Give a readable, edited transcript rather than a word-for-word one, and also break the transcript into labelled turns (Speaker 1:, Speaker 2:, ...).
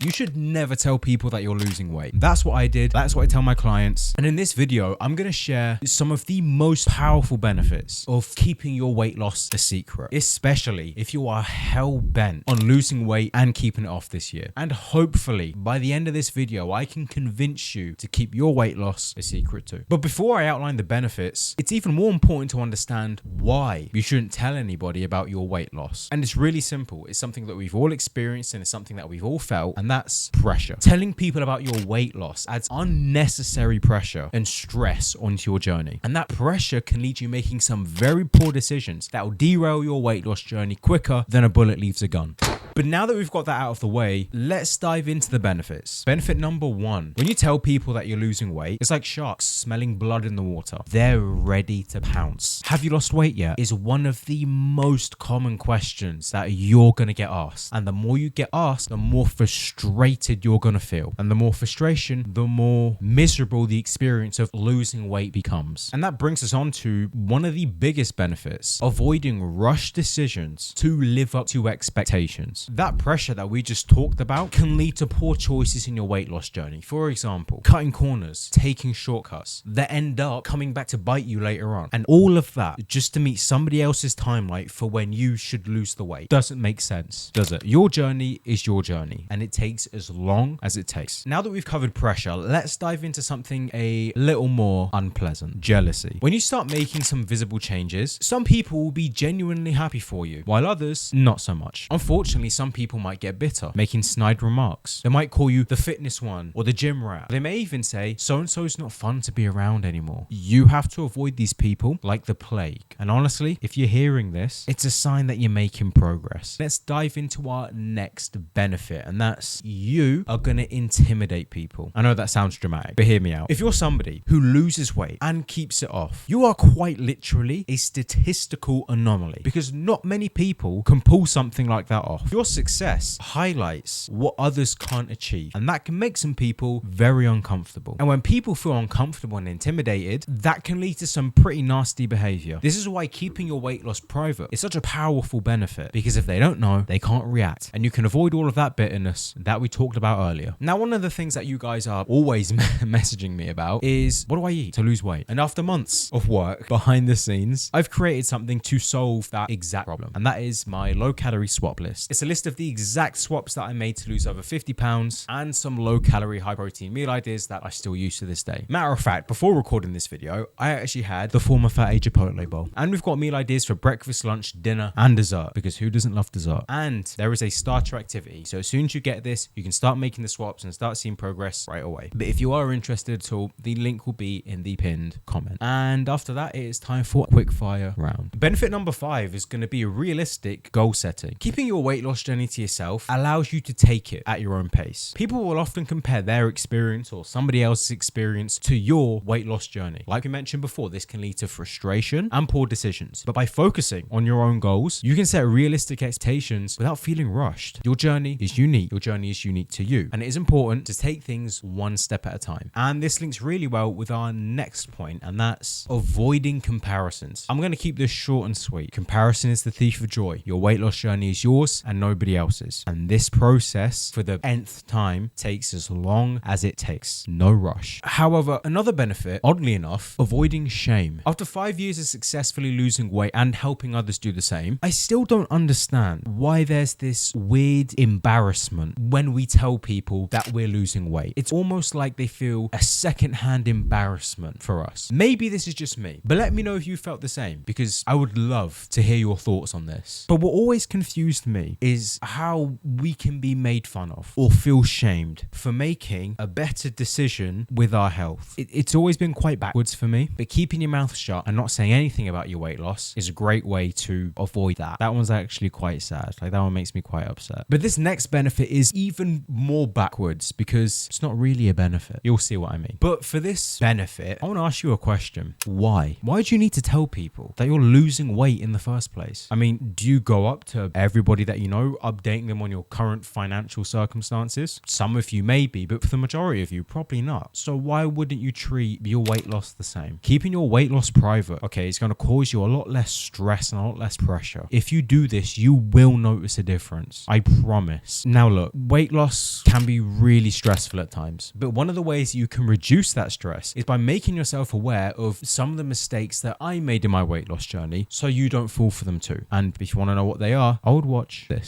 Speaker 1: You should never tell people that you're losing weight. That's what I did. That's what I tell my clients. And in this video, I'm going to share some of the most powerful benefits of keeping your weight loss a secret, especially if you are hell bent on losing weight and keeping it off this year. And hopefully by the end of this video, I can convince you to keep your weight loss a secret too. But before I outline the benefits, it's even more important to understand why you shouldn't tell anybody about your weight loss. And it's really simple. It's something that we've all experienced and it's something that we've all felt, and that's pressure. Telling people about your weight loss adds unnecessary pressure and stress onto your journey. And that pressure can lead you making some very poor decisions that will derail your weight loss journey quicker than a bullet leaves a gun. But now that we've got that out of the way, let's dive into the benefits. Benefit number one, when you tell people that you're losing weight, it's like sharks smelling blood in the water. They're ready to pounce. Have you lost weight yet? Is one of the most common questions that you're going to get asked. And the more you get asked, the more frustrated you're going to feel. And the more frustration, the more miserable the experience of losing weight becomes. And that brings us on to one of the biggest benefits, avoiding rushed decisions to live up to expectations. That pressure that we just talked about can lead to poor choices in your weight loss journey. For example, cutting corners, taking shortcuts that end up coming back to bite you later on. And all of that just to meet somebody else's timeline for when you should lose the weight. Doesn't make sense, does it? Your journey is your journey and it takes as long as it takes. Now that we've covered pressure, let's dive into something a little more unpleasant. Jealousy. When you start making some visible changes, some people will be genuinely happy for you, while others, not so much. Unfortunately, some people might get bitter, making snide remarks. They might call you the fitness one or the gym rat. They may even say, so-and-so's not fun to be around anymore. You have to avoid these people like the plague. And honestly, if you're hearing this, it's a sign that you're making progress. Let's dive into our next benefit, and that's you are going to intimidate people. I know that sounds dramatic, but hear me out. If you're somebody who loses weight and keeps it off, you are quite literally a statistical anomaly, because not many people can pull something like that off. Your success highlights what others can't achieve, and that can make some people very uncomfortable. And when people feel uncomfortable and intimidated, that can lead to some pretty nasty behavior. This is why keeping your weight loss private is such a powerful benefit, because if they don't know, they can't react, and you can avoid all of that bitterness that we talked about earlier. Now, one of the things that you guys are always messaging me about is, what do I eat to lose weight? And after months of work behind the scenes, I've created something to solve that exact problem, and that is my low calorie swap list. It's a list of the exact swaps that I made to lose over 50 pounds and some low calorie, high protein meal ideas that I still use to this day. Matter of fact, before recording this video, I actually had the former Fat A Chipotle bowl, and we've got meal ideas for breakfast, lunch, dinner, and dessert, because who doesn't love dessert? And there is a starter activity. So as soon as you get this, you can start making the swaps and start seeing progress right away. But if you are interested at all, the link will be in the pinned comment. And after that, it is time for a quick fire round. Benefit number 5 is going to be a realistic goal setting. Keeping your weight loss journey to yourself allows you to take it at your own pace. People will often compare their experience or somebody else's experience to your weight loss journey. Like we mentioned before, this can lead to frustration and poor decisions. But by focusing on your own goals, you can set realistic expectations without feeling rushed. Your journey is unique. Your journey is unique to you. And it is important to take things one step at a time. And this links really well with our next point, and that's avoiding comparisons. I'm going to keep this short and sweet. Comparison is the thief of joy. Your weight loss journey is yours and nobody else's. And this process, for the nth time, takes as long as it takes. No rush. However, another benefit, oddly enough, avoiding shame. After 5 years of successfully losing weight and helping others do the same, I still don't understand why there's this weird embarrassment when we tell people that we're losing weight. It's almost like they feel a secondhand embarrassment for us. Maybe this is just me, but let me know if you felt the same, because I would love to hear your thoughts on this. But what always confused me is how we can be made fun of or feel shamed for making a better decision with our health. It's always been quite backwards for me, but keeping your mouth shut and not saying anything about your weight loss is a great way to avoid that. That one's actually quite sad. Like, that one makes me quite upset. But this next benefit is even more backwards, because it's not really a benefit. You'll see what I mean. But for this benefit, I want to ask you a question. Why? Why do you need to tell people that you're losing weight in the first place? I mean, do you go up to everybody that you know no updating them on your current financial circumstances. Some of you may be, but for the majority of you, probably not. So why wouldn't you treat your weight loss the same? Keeping your weight loss private, okay, is going to cause you a lot less stress and a lot less pressure. If you do this, you will notice a difference. I promise. Now look, weight loss can be really stressful at times, but one of the ways you can reduce that stress is by making yourself aware of some of the mistakes that I made in my weight loss journey so you don't fall for them too. And if you want to know what they are, I would watch this.